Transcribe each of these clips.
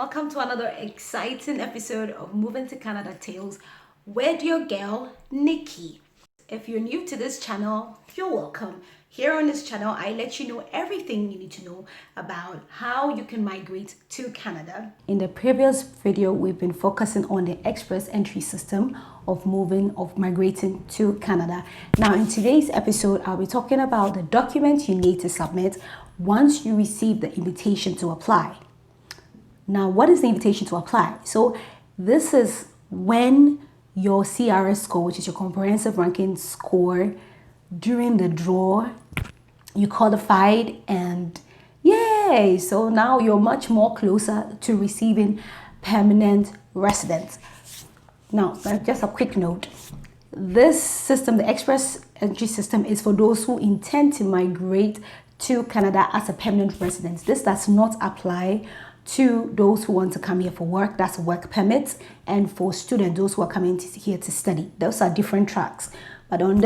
welcome to another exciting episode of Moving to Canada Tales with your girl, Nikki. If you're new to this channel, you're welcome. Here on this channel, I let you know everything you need to know about how you can migrate to Canada. In the previous video, we've been focusing on the express entry system of migrating to Canada. Now, in today's episode, I'll be talking about the documents you need to submit once you receive the invitation to apply. Now, what is the invitation to apply? So this is when your CRS score, which is your comprehensive ranking score, during the draw, you qualified and yay! So now you're much more closer to receiving permanent residence. Now, just a quick note. This system, the express entry system, is for those who intend to migrate to Canada as a permanent resident. This does not apply to those who want to come here for work, that's work permits, and for students, those who are coming here to study. Those are different tracks. But on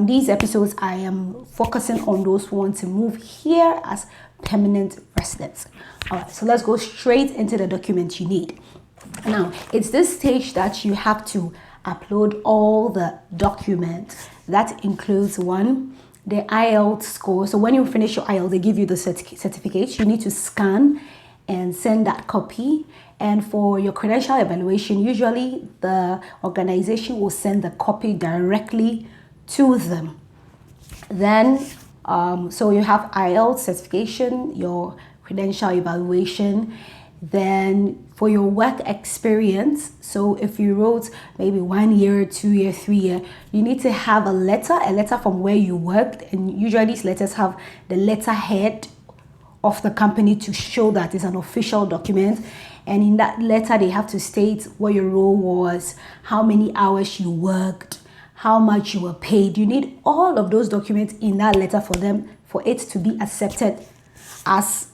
these episodes, I am focusing on those who want to move here as permanent residents. All right, so let's go straight into the documents you need. Now, it's this stage that you have to upload all the documents. That includes one, the IELTS score. So when you finish your IELTS, they give you the certificate. You need to scan and send that copy. And for your credential evaluation, usually the organization will send the copy directly to them. Then, so you have IELTS certification, your credential evaluation. Then for your work experience, so if you wrote maybe 1 year, 2 year, 3 year, you need to have a letter from where you worked. And usually these letters have the letterhead of the company to show that it's an official document. And in that letter, they have to state what your role was, how many hours you worked, how much you were paid. You need all of those documents in that letter for it to be accepted as,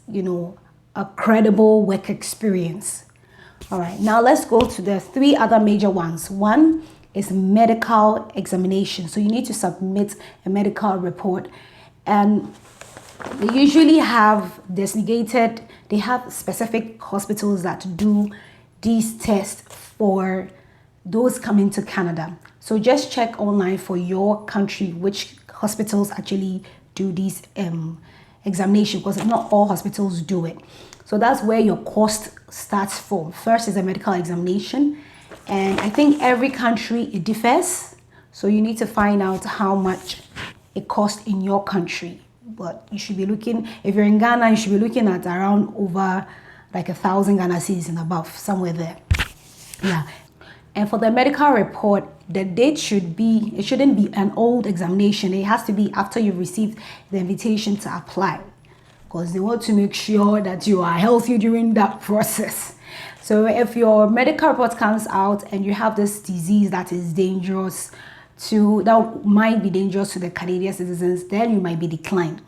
a credible work experience. All right, now let's go to the three other major ones. One is medical examination. So you need to submit a medical report, and they usually have they have specific hospitals that do these tests for those coming to Canada. So just check online for your country which hospitals actually do these examinations, because not all hospitals do it. So that's where your cost starts from. First is a medical examination, and I think every country it differs. So you need to find out how much it costs in your country. But you should be looking, if you're in Ghana, you should be looking at around over like 1,000 Ghana cedis and above, somewhere there. Yeah. And for the medical report, the date shouldn't be an old examination. It has to be after you received the invitation to apply, because they want to make sure that you are healthy during that process. So if your medical report comes out and you have this disease that is dangerous that might be dangerous to the Canadian citizens, then you might be declined.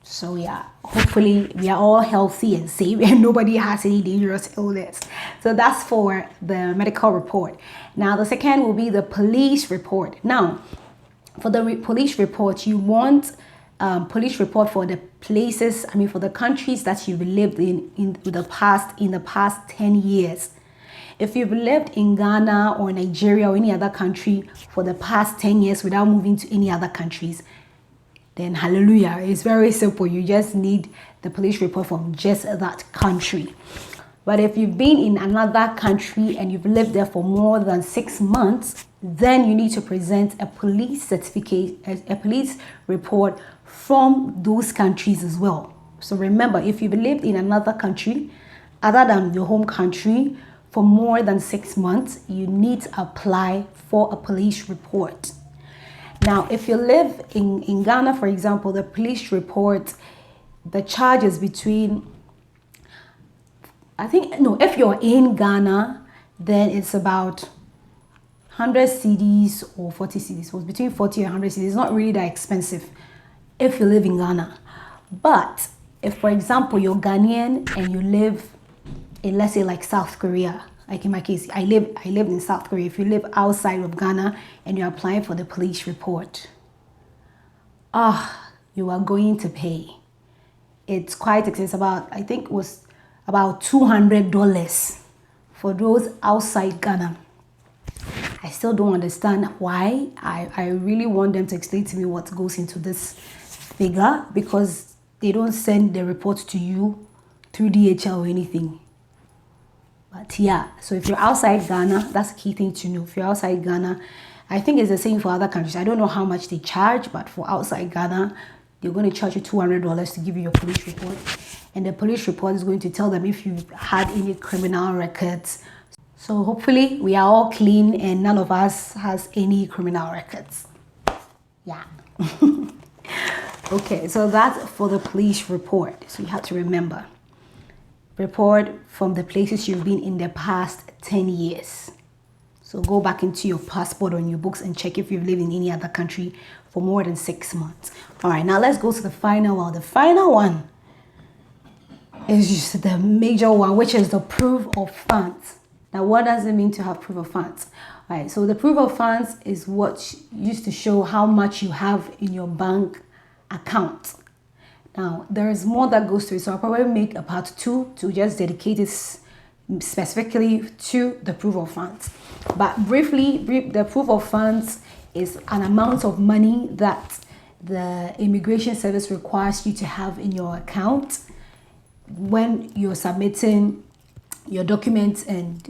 So yeah, hopefully we are all healthy and safe and nobody has any dangerous illness. So that's for the medical report. Now the second will be the police report. Now for the police report, you want police report for the places, for the countries that you've lived in the past 10 years. If you've lived in Ghana or Nigeria or any other country for the past 10 years without moving to any other countries, then hallelujah, it's very simple. You just need the police report from just that country. But if you've been in another country and you've lived there for more than 6 months, then you need to present a police certificate, a police report from those countries as well. So remember, if you've lived in another country other than your home country for more than 6 months, you need to apply for a police report. Now, if you live in Ghana, for example, the police report, the charge is between, if you're in Ghana, then it's about 100 cedis or 40 cedis. So it's between 40 and 100 cedis. It's not really that expensive if you live in Ghana. But if, for example, you're Ghanaian and you live in, let's say, like South Korea, like in my case, I live in South Korea. If you live outside of Ghana and you're applying for the police report, you are going to pay. It's quite expensive. I think it was about $200 for those outside Ghana. I still don't understand why. I really want them to explain to me what goes into this figure, because they don't send the report to you through DHL or anything. But yeah, so if you're outside Ghana, that's a key thing to know. If you're outside Ghana, I think it's the same for other countries. I don't know how much they charge, but for outside Ghana, they're going to charge you $200 to give you your police report. And the police report is going to tell them if you've had any criminal records. So hopefully we are all clean and none of us has any criminal records. Yeah. Okay, so that's for the police report. So you have to remember. Report from the places you've been in the past 10 years. So go back into your passport or in your books and check if you've lived in any other country for more than 6 months. All right, now let's go to the final one. The final one is just the major one, which is the proof of funds. Now, what does it mean to have proof of funds? All right, so the proof of funds is what used to show how much you have in your bank account. Now, there is more that goes to it, so I'll probably make a part 2 to just dedicate it specifically to the proof of funds. But briefly, the proof of funds is an amount of money that the immigration service requires you to have in your account when you're submitting your documents and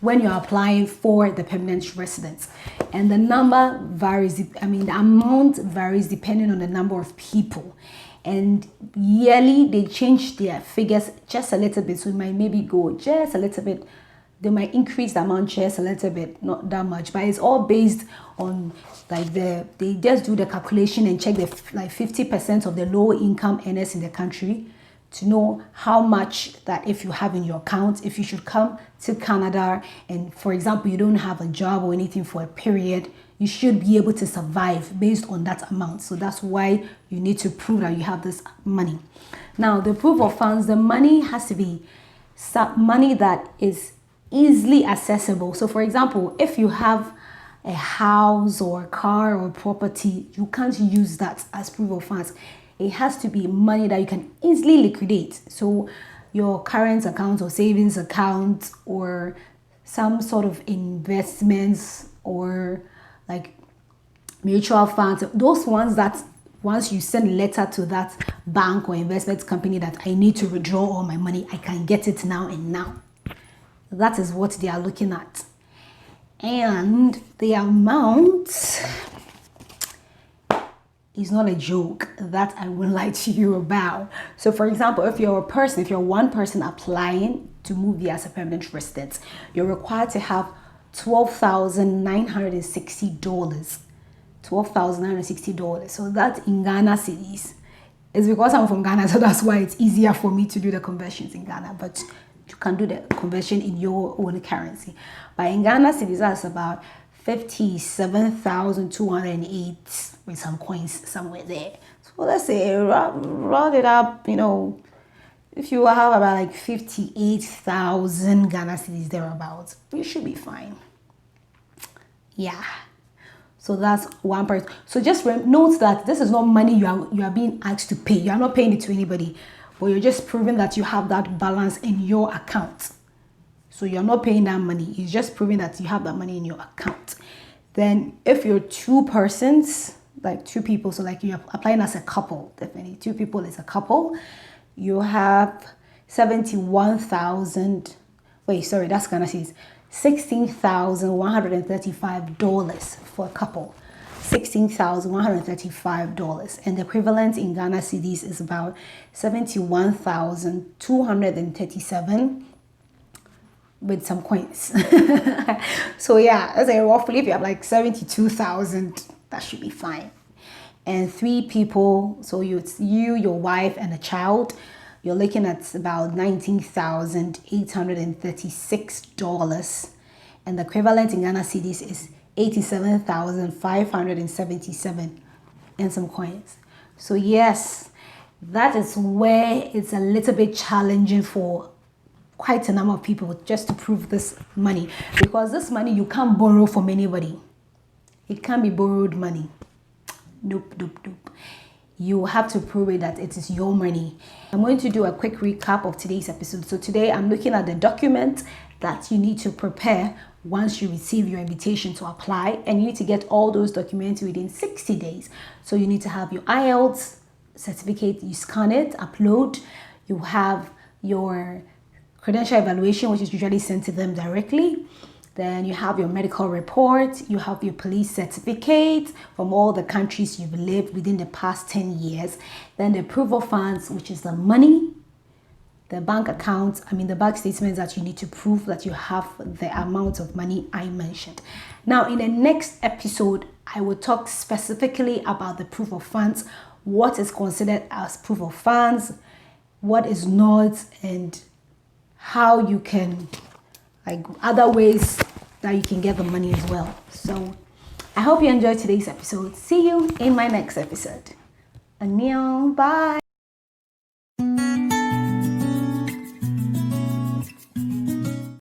when you're applying for the permanent residence. And the number varies, the amount varies depending on the number of people. And yearly, they change their figures just a little bit. So it might maybe go just a little bit. They might increase the amount just a little bit, not that much. But it's all based on they just do the calculation and check the 50% of the low income earners in the country to know how much that if you have in your account, if you should come to Canada and, for example, you don't have a job or anything for a period, you should be able to survive based on that amount. So that's why you need to prove that you have this money. Now, the proof of funds, the money has to be money that is easily accessible. So, for example, if you have a house or a car or property, you can't use that as proof of funds. It has to be money that you can easily liquidate. So your current account or savings account or some sort of investments or like mutual funds, those ones that once you send a letter to that bank or investment company that I need to withdraw all my money, I can get it now and now. That is what they are looking at. And the amount is not a joke, that I won't lie to you about. So for example, if you're one person applying to move here as a permanent resident, you're required to have $12,960. $12,960. So that in Ghana cedis. It's because I'm from Ghana, so that's why it's easier for me to do the conversions in Ghana. But you can do the conversion in your own currency. But in Ghana cedis, that's about 57,208 with some coins somewhere there. So let's say round it up, if you have about like 58,000 Ghana cedis thereabouts, you should be fine. Yeah. So that's one part. So just note that this is not money you are being asked to pay. You are not paying it to anybody, but you're just proving that you have that balance in your account. So you're not paying that money. It's just proving that you have that money in your account. Then if you're two persons, like two people, so like you're applying as a couple, definitely two people is a couple, you have 71,000. Wait, sorry, that's Ghana cedis. $16,135 for a couple. $16,135, and the equivalent in Ghana cedis is about 71,237 with some coins. So yeah, as a roughly, if you have like 72,000, that should be fine. And three people, so it's you, your wife, and a child. You're looking at about $19,836, and the equivalent in Ghana cedis is 87,577 and some coins. So yes, that is where it's a little bit challenging for quite a number of people just to prove this money, because this money you can't borrow from anybody. It can't be borrowed money. Nope. you have to prove it that it is your money. I'm going to do a quick recap of today's episode. So today I'm looking at the document that you need to prepare once you receive your invitation to apply, and you need to get all those documents within 60 days. So you need to have your IELTS certificate, you scan it, upload, you have your credential evaluation, which is usually sent to them directly. Then you have your medical report, you have your police certificate from all the countries you've lived within the past 10 years. Then the proof of funds, which is the money, the bank account, the bank statements that you need to prove that you have the amount of money I mentioned. Now, in the next episode, I will talk specifically about the proof of funds, what is considered as proof of funds, what is not, and how you can, other ways that you can get the money as well. So I hope you enjoyed today's episode. See you in my next episode. Annyeong, bye.